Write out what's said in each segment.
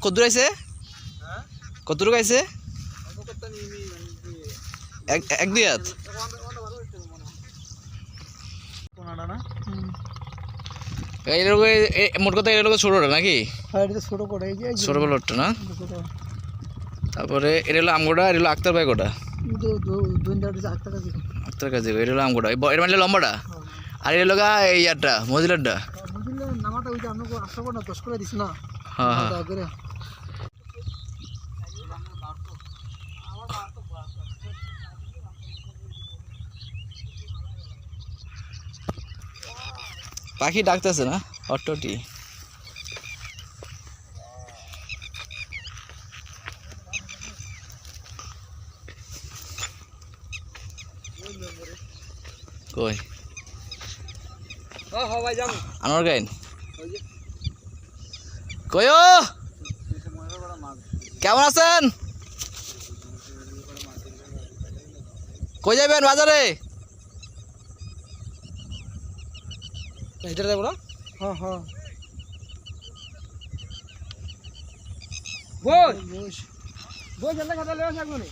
কত দূর আইছে? কত দূর আইছে? এক দুই হাত। মোট কথা এটা হলো ছোটটা নাকি? ছোট বলটা না? তারপরে এটা হলো আমগোটা, এটা হলো আক্তার ভাই গোটা, আক্তার কাছে এটা হলো আমগোটা, এটা মানে লম্বাটা, আর এটা হলো এই ইয়ারটা মজিলারটা। হ্যাঁ হ্যাঁ পাখি ডাকতেছে না অট্টটি। কই আনোয়ার গাইন কই? ও কেমন আছেন? কই যাবেন বাজারে? যাবো না? হ্যাঁ হ্যাঁ বস বস জানলা খাতা লেওয়া থাকবো না।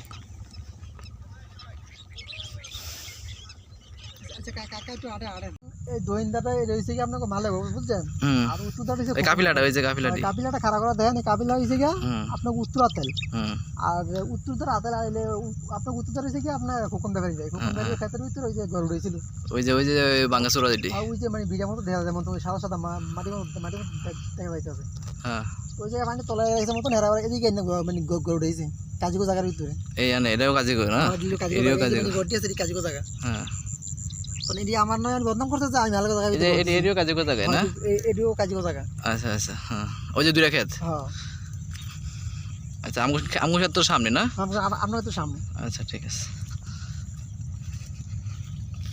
আচ্ছা কাকা একটু আড়ে এই দইন্দাটা রয়েছে কি আপনাকে ভালো বুঝছেন? আর উত্তরটা হইছে কাপিলাটা, ওই যে কাপিলাটা খাড়া করা দেন। কাপিলা হইছে কি আপনাকে উত্তরাতেল, আর উত্তরদার আতেল আইলে আপনাকে উত্তরদার হইছে কি আপনার হুকুমদারি যায়। হুকুমদারির ক্ষেত্রে ভিতরে ওই যে গরু রইছিল, ওই যে বাঙ্গাসুরা যেটি, আর ওই যে মানে বিড়ার মতো দেখা যায়, মতো সাদা সাদা মাটি দেখা যাইতেছে। হ্যাঁ ওই জায়গায় মানে তলায় রাখছে মতন হেরা এদিকে মানে গরু রইছে কাজিগো জায়গার ভিতরে। এই আনে এটাও কাজে করে না? এরিও কাজিগো গড়টি আছে কাজিগো জায়গা। হ্যাঁ মানে এটি আমার নয় বদনাম করতে যে আমি আলাদা জায়গা এরিও কাজে করে থাকে না? এরিও কাজিগো জায়গা। আচ্ছা আচ্ছা হ্যাঁ ওই যে দুইটা ক্ষেত। হ্যাঁ আচ্ছা আমগো ক্ষেত তো সামনে না? আপনার তো সামনে। আচ্ছা ঠিক আছে।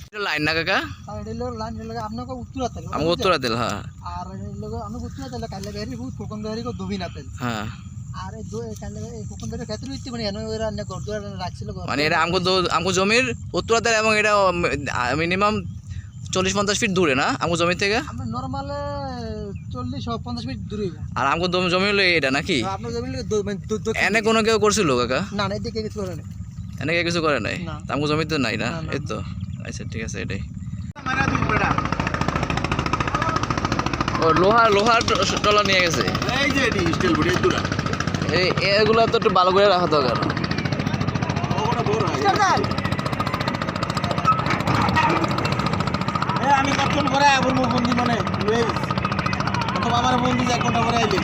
এটা লাইন না কাকা? আর এটা হলো লাইন লাগা আপনাকে উত্তরাতেল, আমগো উত্তরাতেল। হ্যাঁ আর লোক আমি উত্তরাতেল কাইলে বেরি বহুত কোকনদারি কো দবিনাতেল। হ্যাঁ আর এই কাইলে এই কোকনদারি ক্ষেত্রে হইতে মানে এনে ওরা না গড়দুয়ার রাখছিল। মানে এটা আমগো জমির উত্তরাতেল, এবং এটা মিনিমাম 40-50 ফিট দূরে না আমগো জমি থেকে? আমরা নরমালে 40-50 ফিট দূরে। আর আমগো জমি হলো এটা নাকি? আপনার জমি এনে কোনো কেউ করছিল কাকা? না না এদিকে কিছু করে না। এনে কেউ কিছু করে নাই? আমগো জমিতে নাই না? এই তো আচ্ছা ঠিক আছে। এটাই ও লোহার টলা নিয়ে গেছে। এই যে এটি স্টিল বডি দুরা, এগুলা তো একটু ভালো করে রাখা দরকার। ওটা বড় হয়। আমি কতক্ষণ করে আবার বন্দি মানে লুইস প্রথম আমার বন্দি 1 ঘন্টা পরে আইলি।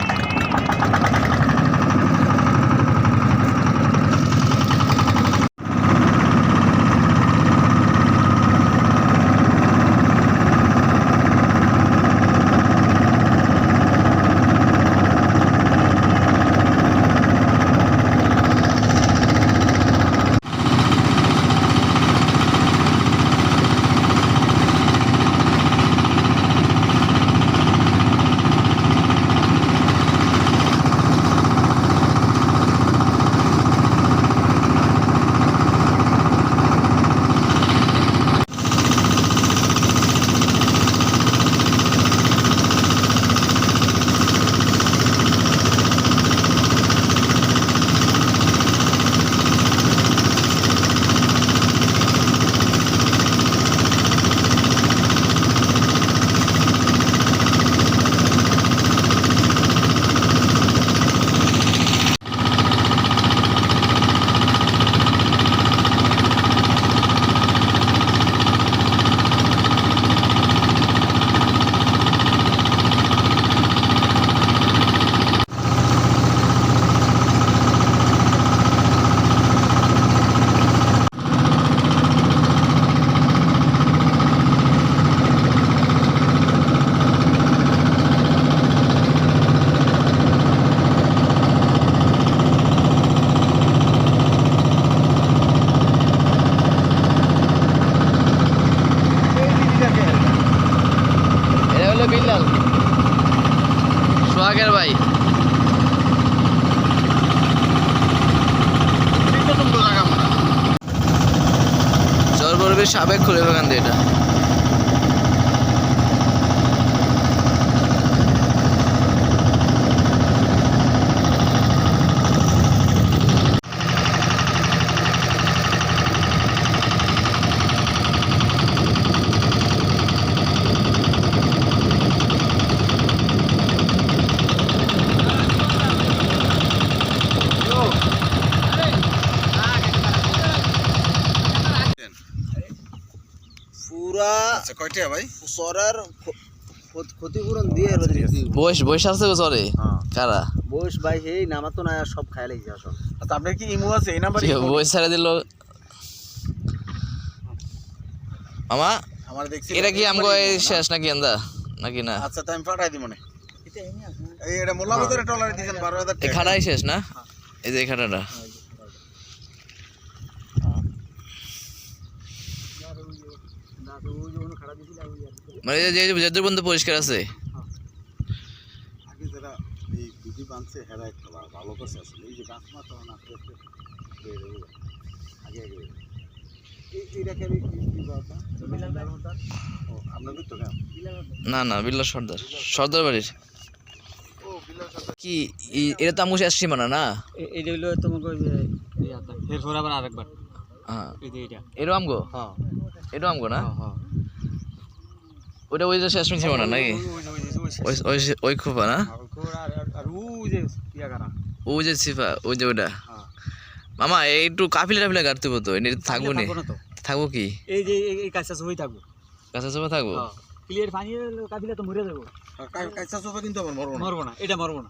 বিল্লাল সোহাগের ভাই। চর বরবের সাবেক খুলে বাগান দিয়ে এটা। পুরা আচ্ছা কয়টা ভাই সরার ক্ষতিপূরণ দিয়ে বয়স আছে সরে কারা বয়স ভাই এই নামা তো না সব খাই লাগছে আসল। আচ্ছা আপনার কি ইমো আছে এই নাম্বারে বয়স ছেড়ে দিল মামা। আমার দেখছি এটা কি আমগো এই শেষ নাকি আন্দা নাকি না? আচ্ছা তাই আমি পাঠাই দিই মনে এই এটা মোল্লাবাজারে টলারে দিয়েছেন 12,000 এই টাকা খাটাই শেষ না? এই যে এই খাটাটা মানে যে যেদের বন্ধু পরিষ্কার আছে আগে যারা এই বিধি বানছে হেরা একটা ভালো করছে আসলে এই যে গাছ মাথা না আগে আগে এইটা কেবি কি বাবা ও আপনাদের তো না না না বিল্লা সর্দার বাড়ির কি এটা তো আমগো শেষ সীমানা না? এটা হলো তোমাকে ওই যে এরপর আবার আরেকবার হ্যাঁ এই যে এটা এটা আমগো হ্যাঁ এটা আমগো না? হ্যাঁ ওটা ওই যে শেষ সীমানা নাকি? ওই খোপা না? আর ও যে ইয়া করা ওই যে সিফা ওই যে ওটা মামা একটু কাফিলা কাটতে হতো এটা থাকবো নি থাকবো কি এই যে এই কাজটা সবই থাকবো কাঁচা সোফা থাকবো? ক্লিয়ার পানি কাবিলা তো মরে যাবো কাঁচা সোফা কিন্তু আমার মরবো না মরবো না এটা মরবো না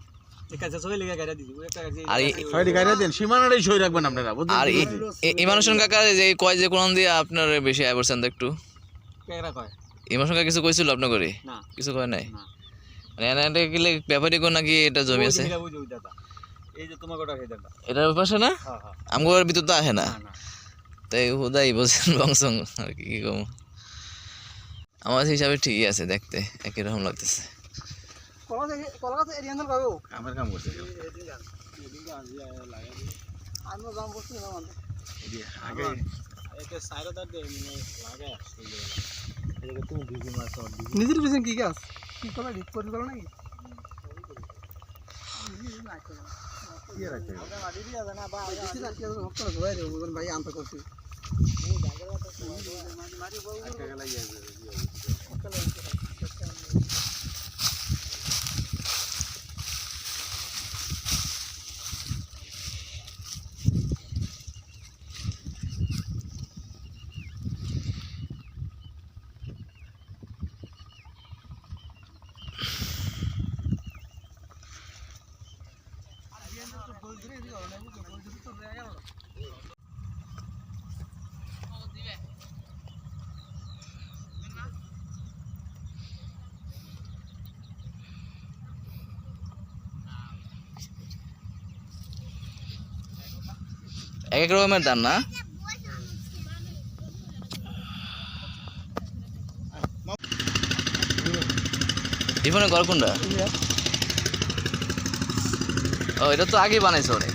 এই কাজটা সবাই লেগে গাড়ি দিছি ওই একটা আর সাইডে গাড়ি দেন সীমানাটাই সই রাখবেন আপনারা বুঝছেন আর ইমানুশন কাকা যে কয় যে কোন দিয়ে আপনার বেশি আয় করছেন একটু কেরা কয় ইমানুশন কাকা কিছু কইছিল আপনার করে? না কিছু কয় নাই না মানে এনাটা গেলে ব্যাপারী কোন নাকি এটা জমি আছে ওই দাদা এই যে তোমার গোটা খেয়ে দাদা এটার পাশে না? হ্যাঁ হ্যাঁ আমগোর ভিতর তো আহে না না তাই হুদাই বলছেন বংশং আর কি কম আমার হিসাবে ঠিকই আছে দেখতে একই রকম লাগতেছে কলা গাছ এরিয়া না পাবো আমার কাম করছে আমি জাম করছি না মানে আগে এটা সাইরদার দে মানে লাগে এটা তুমি বিজি মাছ নিজের বিজন কি গাছ কি কলা ঠিক করে গেল নাকি কি রাখতে ভাই আনতে করছি এক এক রকমের দাম না? ইফোনে ঘর কোনটা? ও এটা তো আগেই বানাইছে অনেক,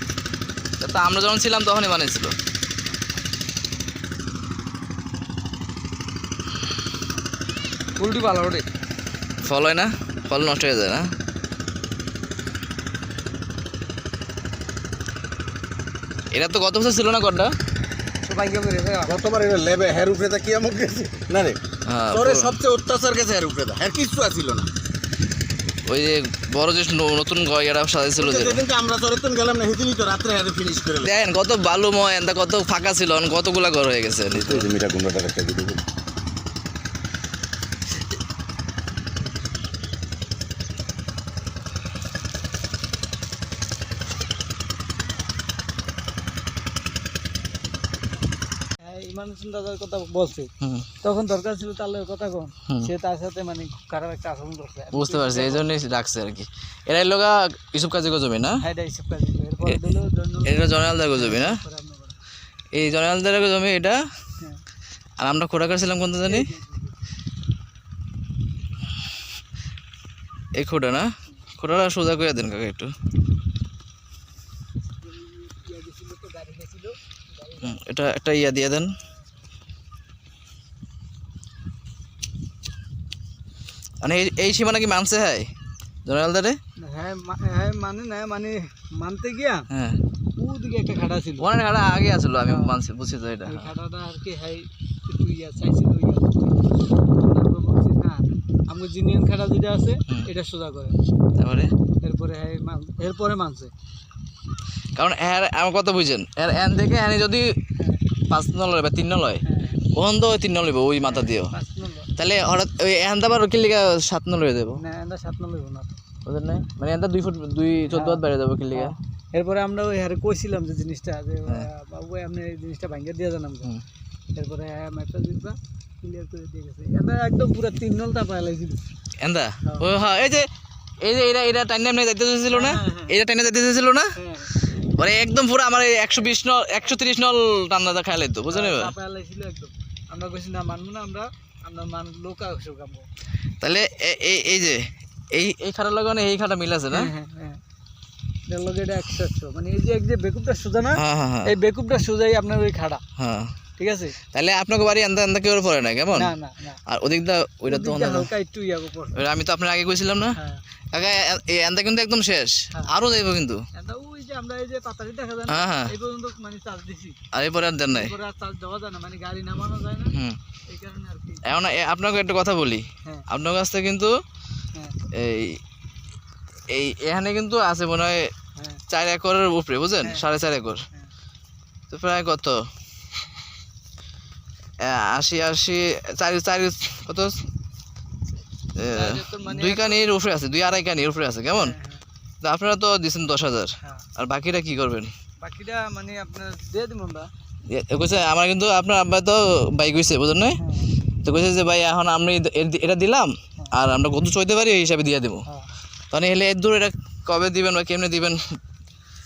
এটা তো আমরা যখন ছিলাম তখনই বানাইছিল। উল্টি ভালো ওরে ফল হয় না, ফল নষ্ট হয়ে যায় না? এটা তো গত বছর ছিল না ঘরটা? সবাই কে করে গতবার এটা লেবে হের উপরে তা কি আমক গেছে না রে হ্যাঁ, তোরে সবচেয়ে অত্যাচার গেছে হের উপরে হের কিছু আছিল না। ওই যে বড় যে নতুন গয়রা সাজাইছিল যে যেদিনকে আমরা তোরে তো গেলাম না সেদিনই তো রাত্রে হের ফিনিশ করে দেখেন কত বালুময় এন্দা কত ফাঁকা ছিল, কতগুলা ঘর হয়ে গেছে। মিটা গুন্ডাটা রেখে দিবি ইমানুশন দাদার কথা বলছে, তখন দরকার ছিল তার কথা কম, সে তার সাথে মানে খারাপ একটা আচরণ করছে। বুঝতে পারছি, এই জন্যই রাখছে আর কি। এরাই লোকা ইসব কাজে জমি না, হ্যাঁ এটা হিসাব কাজ এরপর দিল এটা জনালদার জমি না, এই জনালদার জমি এটা। আর আমরা খোড়া করছিলাম কোনটা জানি, এই খোড়া না, খোড়াটা সোজা করে দেন কাকা একটু। এটা একটা ইয়া দিয়ে দেন। মানে এই সীমানা কি মানছে? হ্যাঁ জনালদারে, হ্যাঁ মানে না মানে মানতে গিয়া হ্যাঁ ওদিকে একটা খাড়া ছিল, ওখানে খাড়া আগে আসলো, আমি মানছি, বুঝছি তো এটা। খাড়াটা আর কি হ্যাঁ একটু ইয়া চাইছিল, না আমাকে জিনিয়ান খাড়া যেটা আছে এটা সোজা করে, তারপরে এরপরে মানছে। কারণ এর আমার কথা বুঝছেন, এর এন থেকে এনে যদি 5 নল বা 3 নল হয়, ওখান তো 3 নল লইব ওই মাথা দিও 5 নল তাহলে হঠাৎ ওই এখানটা আবার কিলিকা 7 নল হয়ে যাবো না এটা 7 নল হইব না বুঝলেন না মানে এখানটা 2 ফুট 2 14 হাত বেড়ে যাবো কিলিকা এরপরে আমরা ওই হারে কইছিলাম যে জিনিসটা যে বাবু ভাই আপনি এই জিনিসটা ভাঙিয়ে দিয়ে জানাম এরপরে ম্যাপটা দিবা ক্লিয়ার করে দিয়ে গেছে এটা একদম পুরো 3 নলটা পাইলাইছিল এন্দা ও হ্যাঁ এই যে এটা টাইম নাম যাইতে ছিল না এটা টাইনে যাইতে ছিল না মানে একদম পুরো আমার 120 নল 130 নল টান্নাটা খাইলাই তো বুঝলেন পাইলাইছিল একদম আমরা কইছি না মানবো না আমরা মান লোকা কাম তাহলে এই যে এই খাটা লাগানো এই খাটা মিল আছে না হ্যাঁ এর লগে এটা 100 মানে এই যে বেকুবটা সোজা না হ্যাঁ এই বেকুবটা সোজাই আপনার ওই খাড়া হ্যাঁ ঠিক আছে তাহলে আপনাকে বাড়ি আন্দা কেউ পড়ে না কেমন না না না আর ওদিকটা ওইটা তো হালকা একটু ইয়াগো পড়ে আমি তো আপনার আগে কইছিলাম না কাকা এই আন্দা কিন্তু একদম শেষ আরো যাইবো কিন্তু এটা ওই যে আমরা এই যে পাতারি দেখা যায় না এই পর্যন্ত মানে চার্জ দিছি আর এরপরে আর দেন নাই এরপরে আর চার্জ দেওয়া যায় না মানে গাড়ি নামানো যায় না এই কারণে আর কি এখন আপনাকে একটা কথা বলি আপনার কাছ থেকে কিন্তু এই এখানে কিন্তু আছে মনে হয় 4 একরের উপরে বুঝছেন 4.5 একর তো প্রায় কত 80 কত 2 কানির উপরে আছে 2.5 কানির উপরে আছে কেমন তো আপনারা তো দিচ্ছেন 10,000 আর বাকিটা কি করবেন বাকিটা মানে আপনার দিয়ে দিব আমরা কইছে আমার কিন্তু আপনার আব্বা তো বাইক হইছে বুঝছেন না তো কইছে যে ভাই এখন আমি এটা দিলাম আর আমরা কত চইতে পারি এই হিসাবে দিয়ে দেবো তাহলে এলে এর দূর এটা কবে দিবেন বা কেমনে দিবেন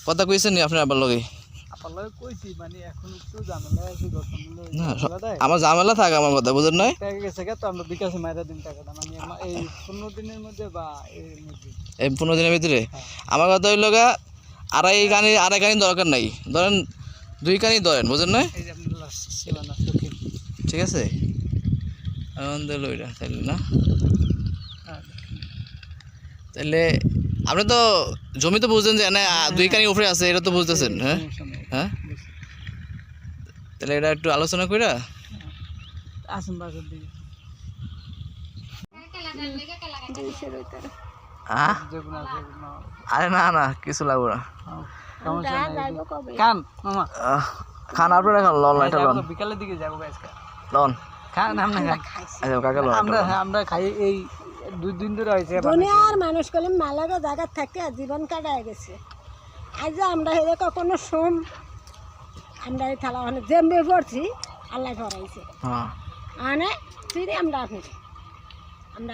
কথা কইছেন নি আপনার আব্বার লগে কইছি মানে এখন একটু ঝামেলা আছে আমার ঝামেলা থাকে আমার কথা বুঝেন না টাকা গেছে তো আমরা বিকাশে মাইরা দিন টাকাটা মানে এই 15 দিনের মধ্যে বা এর মধ্যে এই 15 দিনের ভিতরে আমার কথা হইল গা আড়াই কানি দরকার নাই ধরেন 2 কানি ধরেন বুঝেন না এই যে আপনি লাস্ট সেবানা ঠিক আছে আমাদের লইরা তাইলে না তাহলে আপনি তো জমি তো বুঝছেন যে না 2 কানি উপরে আছে এটা তো বুঝতেছেন হ্যাঁ হ্যাঁ তাহলে এটা একটু আলোচনা কইরা আসুন বাজার দিকে আরে না কিছু লাগবে না খান মামা খান আপনারা খান লন এটা লন বিকালের দিকে যাবো আজকে লন খান আমরা খাই আচ্ছা কাকা লন আমরা খাই এই 2 দিন ধরে হয়েছে দুনিয়ার মানুষ কলে মালাগো জায়গা থাকে জীবন কাটায় গেছে আজ আমরা হেরে কখনো সোম আমরা এই থালা মানে জেমবে পড়ছি আল্লাহ ভরাইছে মানে ফিরে আমরা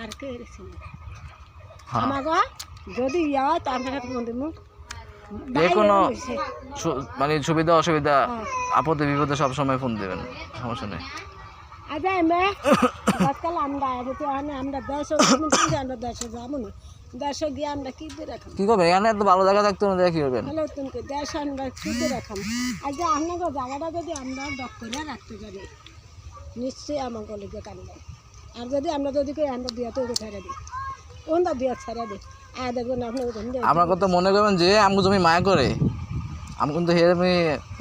আর কে হেরেছি আমাকে যদি ইয়া হয় তার সাথে বন্ধু মুখ যে কোনো মানে সুবিধা অসুবিধা আপদে বিপদে সব সময় ফোন দেবেন সমস্যা নেই আজ আমরা আজকাল আমরা আমরা 10 আমরা 10 যাবো না 10 গিয়ে আমরা কি দিয়ে রাখবো কি করবেন এখানে এত ভালো জায়গা থাকতো না কি করবেন তাহলে তুমি 10 আমরা কি দিয়ে রাখবো আজ আপনাকে জায়গাটা যদি আমরা ডক করে রাখতে পারি নিশ্চয়ই আমার কলেজে কাটবে আর যদি আমরা আমরা দিয়ে তো ছেড়ে দিই কোনটা দিয়ে ছেড়ে দিই আর দেখবেন আপনার আমার কথা মনে করবেন যে আমি জমি মায়া করে আমি কিন্তু আমি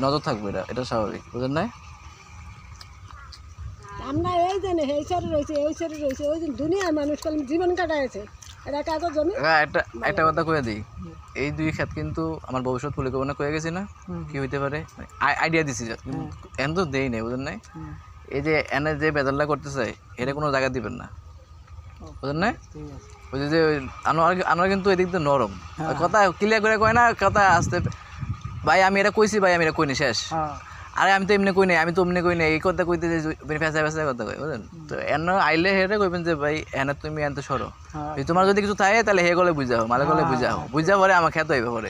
নজর থাকবে এটা স্বাভাবিক বুঝলেন না আমরা এই জানি এই সারে রয়েছে ওই দিন দুনিয়ার মানুষ কাল জীবন কাটাইছে এটা কাগজ জমি একটা কথা কয়ে দিই এই 2 ক্ষেত কিন্তু আমার ভবিষ্যৎ পরিকল্পনা করে গেছি না কি হইতে পারে আইডিয়া দিছি এখন তো দেই নাই বুঝলেন না এই যে এনে যে বেদালটা করতে চাই এটা কোনো জায়গা দিবেন না বুঝলেন না ওই যে আনোয়ার কিন্তু এদিক দিয়ে নরম কথা ক্লিয়ার করে কয় না কথা আসতে ভাই আমি এটা কইছি ভাই আমি এটা কইনি শেষ আরে আমি তো এমনি কই নাই আমি তো এমনি কই নাই এই কথা কইতে যে ফেসা কথা কই বুঝলেন তো এন আইলে হেরে কইবেন যে ভাই এনে তুমি এনতে সরো তোমার যদি কিছু থাকে তাহলে হে গলে বুঝাও মালে গলে বুঝা পরে আমার খেতে হইবে পরে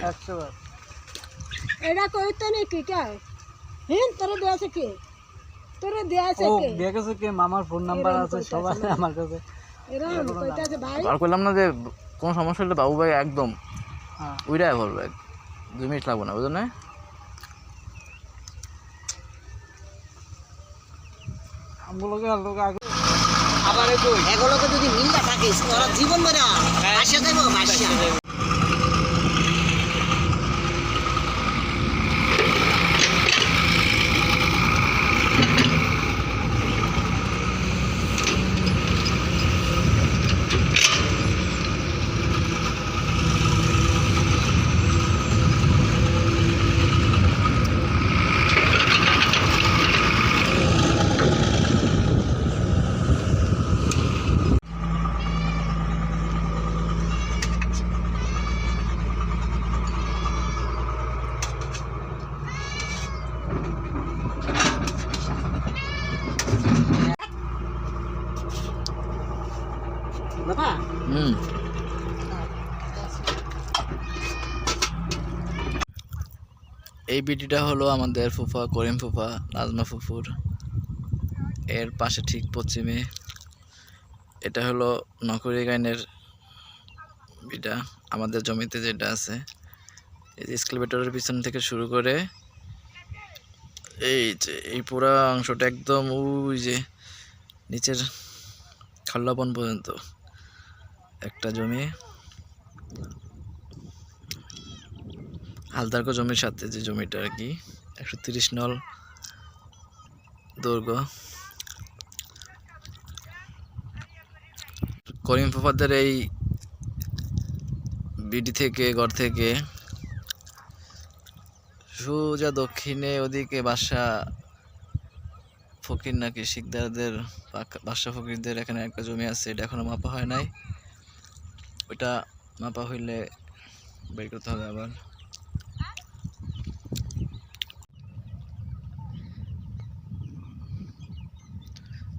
এটা কইতে নেই কি কয় তোরে দেয়াছে কে দেয়াছে কে মামার ফোন নাম্বার আছে সবাই আমার কাছে এরকম কইতাছে ভাই আর কইলাম না যে কোনো সমস্যা হলে বাবু ভাই একদম উইরাই বলবে 2 মিনিট লাগবে না বুঝলেন না এগুলোকে যদি মিল্লা থাকিস ওরা জীবন বেড়া আসা দেবো বাসা বাবা হুম। এই বিটিটা হলো আমাদের ফুফা করিম ফুফা নাজমা ফুফুর, এর পাশে ঠিক পশ্চিমে এটা হলো নকরি গাইনের বিটা, আমাদের জমিতে যেটা আছে। এই যে স্কেলেটরের পিছন থেকে শুরু করে এই যে এই পুরো অংশটা একদম ওই যে নিচের খাল্লাপন পর্যন্ত একটা জমি। হালদারকো জমির সাথে যে জমিটা আর কি 130 নল দৈর্ঘ্য। করিম ফুফাদের এই বিডি থেকে ঘর থেকে সোজা দক্ষিণে ওদিকে বাসা ফকির নাকি শিকদারদের বাসা ফকিরদের এখানে একটা জমি আছে, এটা এখনো মাপা হয় নাই, ওটা মাপা হইলে বের করতে হবে আবার।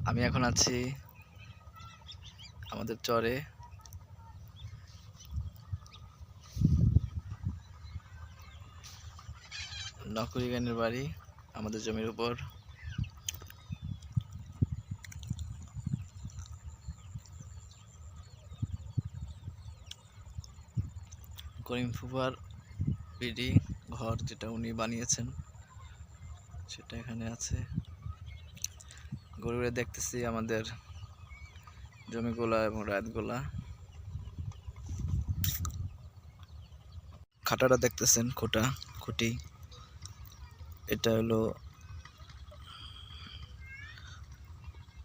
আমি এখন আছি আমাদের চরে, নকরি গানের বাড়ি আমাদের জমির উপর। করিম ফুফার বিডি ঘর যেটা উনি বানিয়েছেন সেটা এখানে আছে। ঘুরে দেখতেছি আমাদের জমিগুলা এবং রাতগুলা। খাটাটা দেখতেছেন, খুঁটি, এটা হলো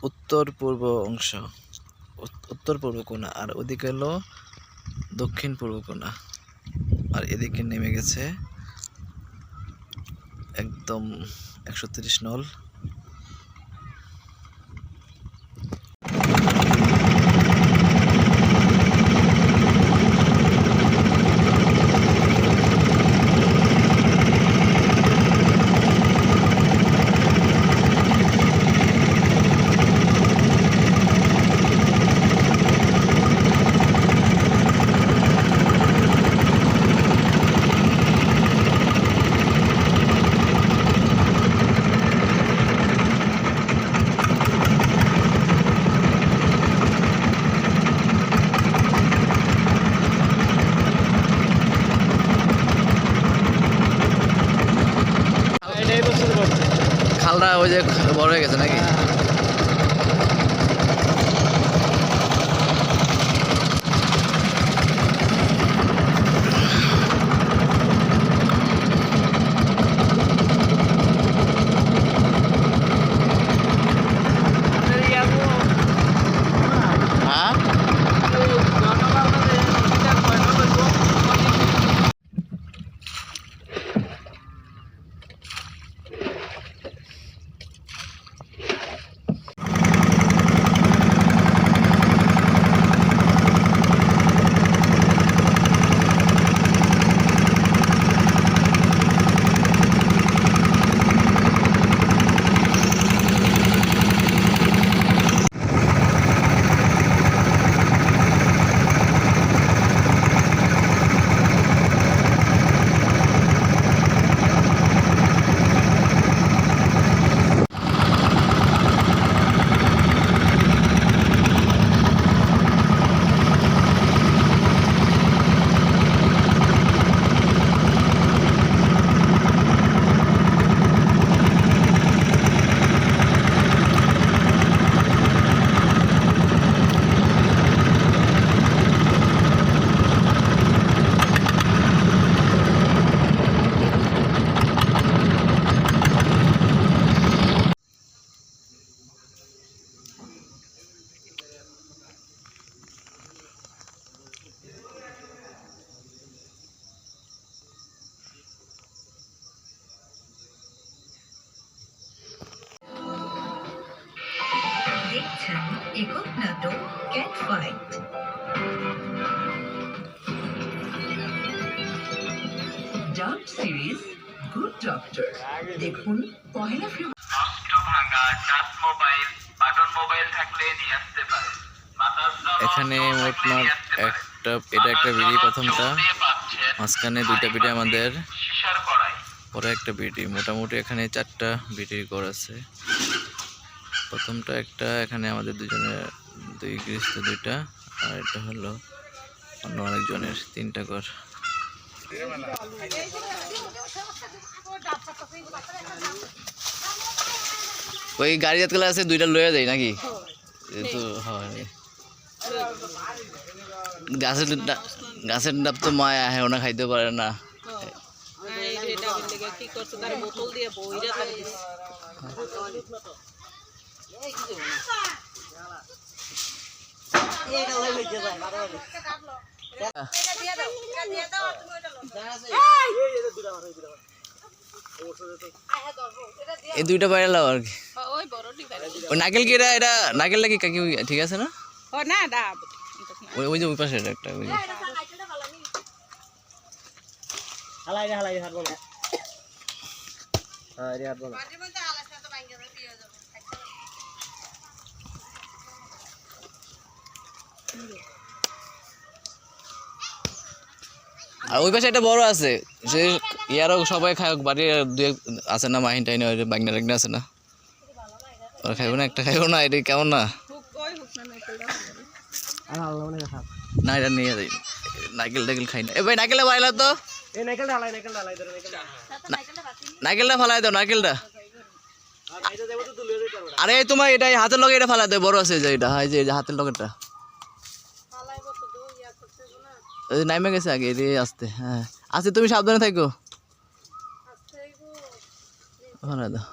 উত্তর পূর্ব অংশ, উত্তর পূর্ব কোণা, আর ওদিকে হলো দক্ষিণ পূর্ব কোণা, আর এদিকে নেমে গেছে একদম 130 নল। এটাই বছর করছে। খালটা ওই যে বড় হয়ে গেছে নাকি? হ্যাঁ, দেখছেন একক নাটক cat fight. Dark series good doctor দেখুন পহেলা ফেব্রুয়ারি। নষ্ট ভাঙা টাচ মোবাইল বাটন মোবাইল থাকলে নিয়ে আসতে পারে। এখানে মোটমাট এটা একটা বিড়ি প্রথমটা, মাঝখানে 2টা বিড়ি আমাদের, পরে একটা বিড়ি। মোটামুটি এখানে 4টা বিড়ির ঘর আছে। প্রথমটা একটা, এখানে আমাদের দুজনের 2 গৃহস্থ 2টা, আর এটা হলো অন্য আরেকজনের 3টা ঘর। ওই গাড়ি যাতগুলো আছে 2টা লয়ে যায় নাকি? তো হয় গাছের ডাব তো মায়া হ্যাঁ ওনা খাইতে পারে না। এই 2টা বাইরে লাও আর কি। ওই নারকেল কি এটা নারকেলটা কি কাকি ঠিক আছে না? ওই যে ওই পাশে একটা ওই আর ওই পাশে একটা বড় আছে, সে ইয়ারও সবাই খায়, বাড়ির 2 আছে না মাহিন টাইনে, ওই বাগনা টাগনা আছে না, ওরা খাইব না, একটা খাইব না, এটা কেমন না? না এটা নিয়ে যাই, নারকেল টাকেল খাই না। এ ভাই নারকেলটা বাইলা তো, নারকেলটা ফালাই দাও, নারকেলটা। আরে তোমার এটা হাতের লগে এটা ফালাই দাও, বড় আছে যে এটা, এই যে হাতের লগেরটা নাইমে গেছে আগে, এদিকে আসতে। হ্যাঁ আচ্ছা, তুমি সাবধানে থাকো, ফালাই দাও।